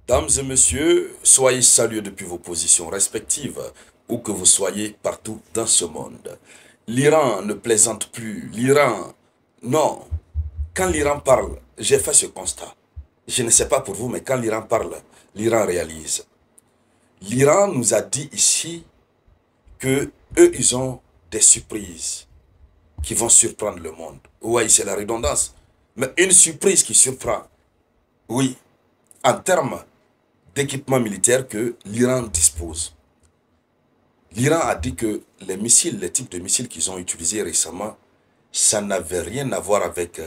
Dames et messieurs, soyez salués depuis vos positions respectives, où que vous soyez partout dans ce monde. L'Iran ne plaisante plus. L'Iran, non. Quand l'Iran parle, j'ai fait ce constat. Je ne sais pas pour vous, mais quand l'Iran parle, l'Iran réalise. L'Iran nous a dit ici que eux, ils ont des surprises qui vont surprendre le monde. Oui, c'est la redondance. Mais une surprise qui surprend. Oui, en termes d'équipement militaire que l'Iran dispose. L'Iran a dit que les missiles, les types de missiles qu'ils ont utilisés récemment, ça n'avait rien à voir avec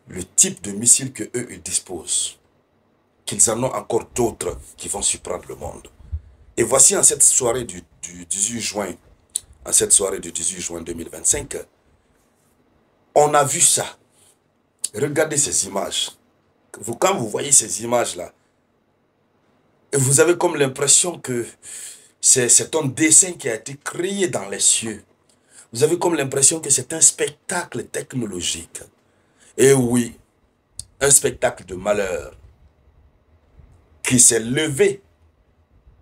le type de missiles que eux ils disposent. Qu'ils en ont encore d'autres qui vont surprendre le monde. Et voici en cette soirée du 18 juin, en cette soirée du 18 juin 2025, on a vu ça. Regardez ces images. Quand vous voyez ces images-là, vous avez comme l'impression que c'est un dessin qui a été créé dans les cieux. Vous avez comme l'impression que c'est un spectacle technologique. Et oui, un spectacle de malheur qui s'est levé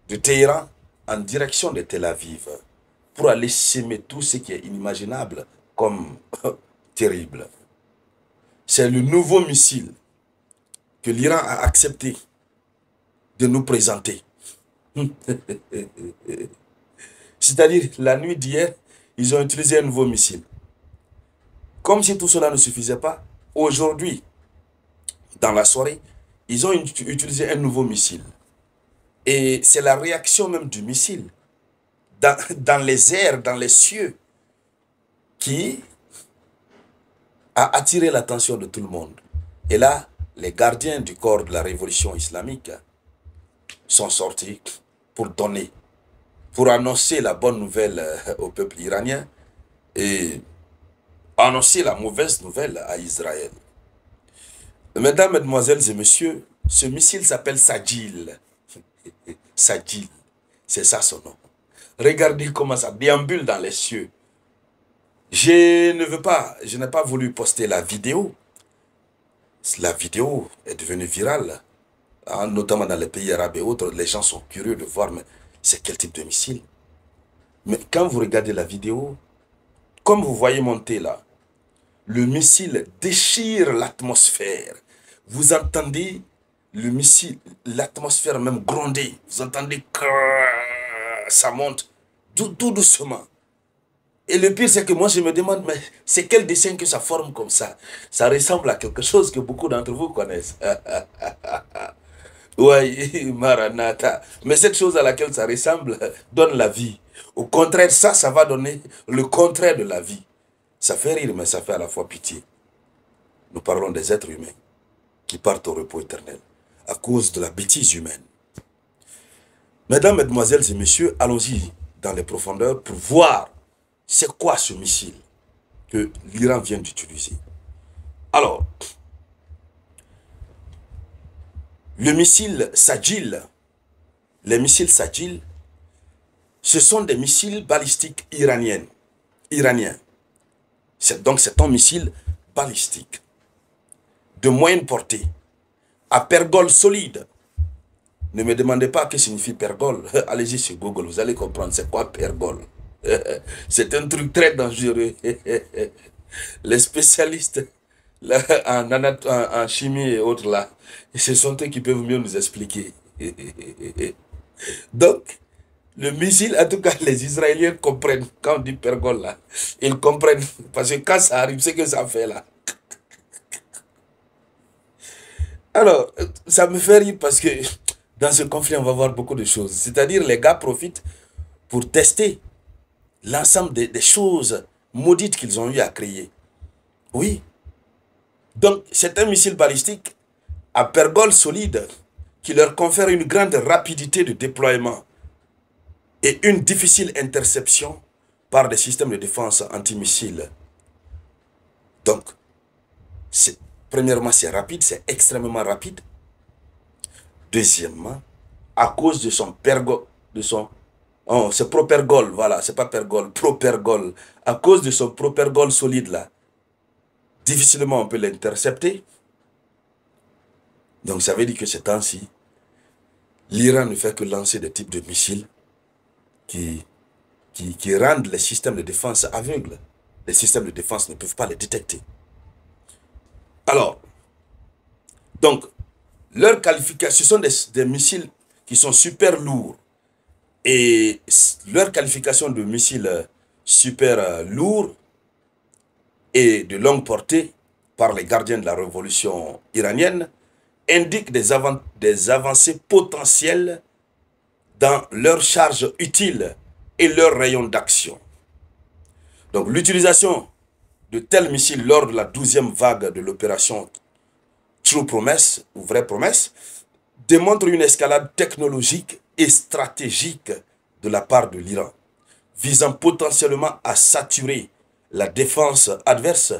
de Téhéran en direction de Tel Aviv pour aller s'aimer tout ce qui est inimaginable comme terrible. C'est le nouveau missile que l'Iran a accepté de nous présenter. C'est-à-dire, la nuit d'hier, ils ont utilisé un nouveau missile. Comme si tout cela ne suffisait pas, aujourd'hui, dans la soirée, ils ont utilisé un nouveau missile. Et c'est la réaction même du missile, dans les airs, dans les cieux, qui a attiré l'attention de tout le monde. Et là, les gardiens du corps de la révolution islamique sont sortis pour donner, pour annoncer la bonne nouvelle au peuple iranien et annoncer la mauvaise nouvelle à Israël. Mesdames, mesdemoiselles et messieurs, ce missile s'appelle Sajil. Sajil, c'est ça son nom. Regardez comment ça déambule dans les cieux. Je n'ai pas voulu poster la vidéo. La vidéo est devenue virale, hein, notamment dans les pays arabes et autres. Les gens sont curieux de voir, mais c'est quel type de missile? Mais quand vous regardez la vidéo, comme vous voyez monter là, le missile déchire l'atmosphère. Vous entendez le missile, l'atmosphère même gronder. Vous entendez que ça monte tout doucement. Et le pire, c'est que moi, je me demande, mais c'est quel dessin que ça forme comme ça? Ça ressemble à quelque chose que beaucoup d'entre vous connaissent. Oui, Maranatha. Mais cette chose à laquelle ça ressemble donne la vie. Au contraire, ça va donner le contraire de la vie. Ça fait rire, mais ça fait à la fois pitié. Nous parlons des êtres humains qui partent au repos éternel à cause de la bêtise humaine. Mesdames, mesdemoiselles et messieurs, allons-y dans les profondeurs pour voir c'est quoi ce missile que l'Iran vient d'utiliser. Alors, le missile Sajil, les missiles Sajil, ce sont des missiles balistiques iraniens. Donc c'est un missile balistique de moyenne portée, à pergole solide. Ne me demandez pas ce que signifie pergole. Allez-y sur Google, vous allez comprendre c'est quoi pergole. C'est un truc très dangereux. Les spécialistes là, en chimie et autres là, ce sont eux qui peuvent mieux nous expliquer. Donc, le missile, en tout cas, les Israéliens comprennent. Quand on dit pergole là, ils comprennent. Parce que quand ça arrive, c'est que ça fait là. Alors, ça me fait rire parce que dans ce conflit, on va voir beaucoup de choses. C'est-à-dire, les gars profitent pour tester l'ensemble des choses maudites qu'ils ont eu à créer. Oui. Donc, c'est un missile balistique à pergole solide qui leur confère une grande rapidité de déploiement et une difficile interception par des systèmes de défense antimissiles. Donc, premièrement, c'est rapide, c'est extrêmement rapide. Deuxièmement, à cause de son pergole, oh, c'est propergol, voilà, c'est pas pergol, propergol. À cause de son propergol solide là, difficilement on peut l'intercepter. Donc ça veut dire que ces temps-ci, l'Iran ne fait que lancer des types de missiles qui rendent les systèmes de défense aveugles. Les systèmes de défense ne peuvent pas les détecter. Alors, donc, leur qualification, ce sont des missiles qui sont super lourds. Et leur qualification de missiles super lourds et de longue portée par les gardiens de la révolution iranienne indique des avancées potentielles dans leur charge utile et leur rayon d'action. Donc l'utilisation de tels missiles lors de la 12e vague de l'opération True Promise ou Vraie Promesse démontre une escalade technologique et stratégique de la part de l'Iran, visant potentiellement à saturer la défense adverse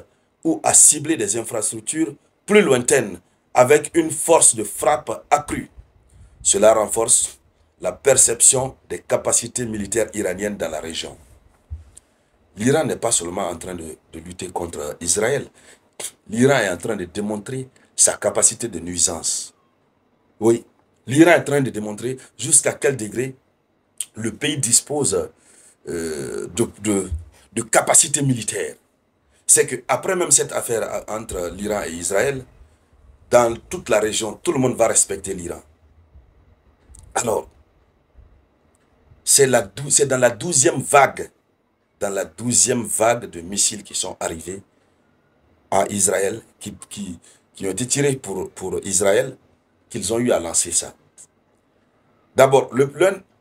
ou à cibler des infrastructures plus lointaines avec une force de frappe accrue. Cela renforce la perception des capacités militaires iraniennes dans la région. L'Iran n'est pas seulement en train de lutter contre Israël. L'Iran est en train de démontrer sa capacité de nuisance. Oui, l'Iran est en train de démontrer jusqu'à quel degré le pays dispose de capacités militaires. C'est qu'après même cette affaire entre l'Iran et Israël, dans toute la région, tout le monde va respecter l'Iran. Alors, c'est dans la 12e vague, de missiles qui sont arrivés à Israël, qui ont été tirés pour Israël, qu'ils ont eu à lancer ça. D'abord,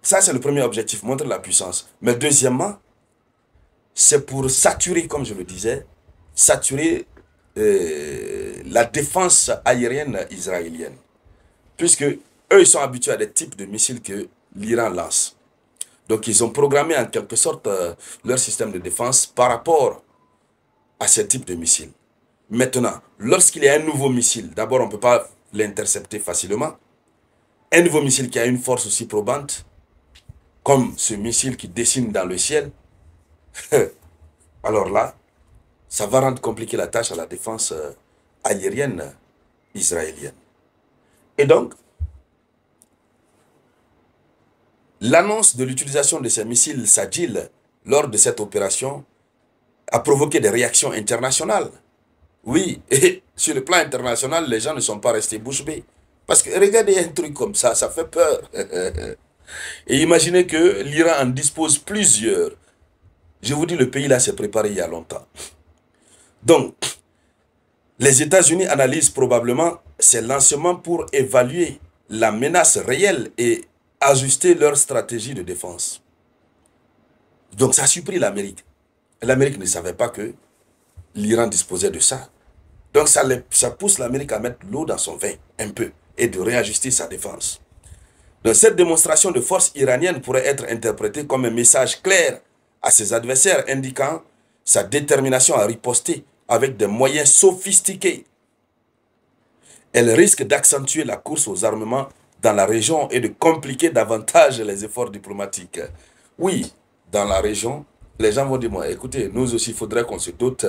ça c'est le premier objectif, montrer la puissance. Mais deuxièmement, c'est pour saturer, comme je le disais, saturer la défense aérienne israélienne. Puisque eux, ils sont habitués à des types de missiles que l'Iran lance. Donc, ils ont programmé en quelque sorte leur système de défense par rapport à ce type de missiles. Maintenant, lorsqu'il y a un nouveau missile, d'abord, on ne peut pas l'intercepter facilement. Un nouveau missile qui a une force aussi probante, comme ce missile qui dessine dans le ciel, alors là, ça va rendre compliquée la tâche à la défense aérienne israélienne. Et donc, l'annonce de l'utilisation de ces missiles Sajil lors de cette opération a provoqué des réactions internationales. Oui, et sur le plan international, les gens ne sont pas restés bouche bée. Parce que regardez un truc comme ça fait peur. Et imaginez que l'Iran en dispose plusieurs. Je vous dis, le pays là s'est préparé il y a longtemps. Donc, les États-Unis analysent probablement ces lancements pour évaluer la menace réelle et ajuster leur stratégie de défense. Donc ça a surpris l'Amérique. L'Amérique ne savait pas que l'Iran disposait de ça. Donc ça pousse l'Amérique à mettre l'eau dans son vin, un peu, et de réajuster sa défense. Donc cette démonstration de force iranienne pourrait être interprétée comme un message clair à ses adversaires, indiquant sa détermination à riposter avec des moyens sophistiqués. Elle risque d'accentuer la course aux armements dans la région et de compliquer davantage les efforts diplomatiques. Oui, dans la région, les gens vont dire, moi, écoutez, nous aussi, il faudrait qu'on se dote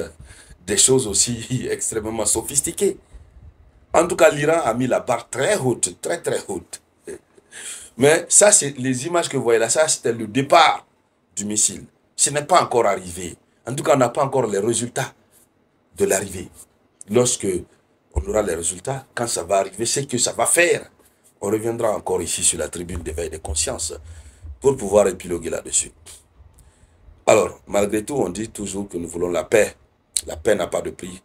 des choses aussi extrêmement sophistiquées. En tout cas, l'Iran a mis la barre très haute, très très haute. Mais ça, c'est les images que vous voyez là, ça c'était le départ du missile. Ce n'est pas encore arrivé. En tout cas, on n'a pas encore les résultats de l'arrivée. Lorsque on aura les résultats, quand ça va arriver, c'est que ça va faire. On reviendra encore ici sur la tribune d'éveil des consciences pour pouvoir épiloguer là-dessus. Alors, malgré tout, on dit toujours que nous voulons la paix. La paix n'a pas de prix.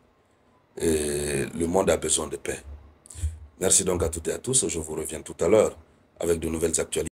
Et le monde a besoin de paix. Merci donc à toutes et à tous. Je vous reviens tout à l'heure avec de nouvelles actualités.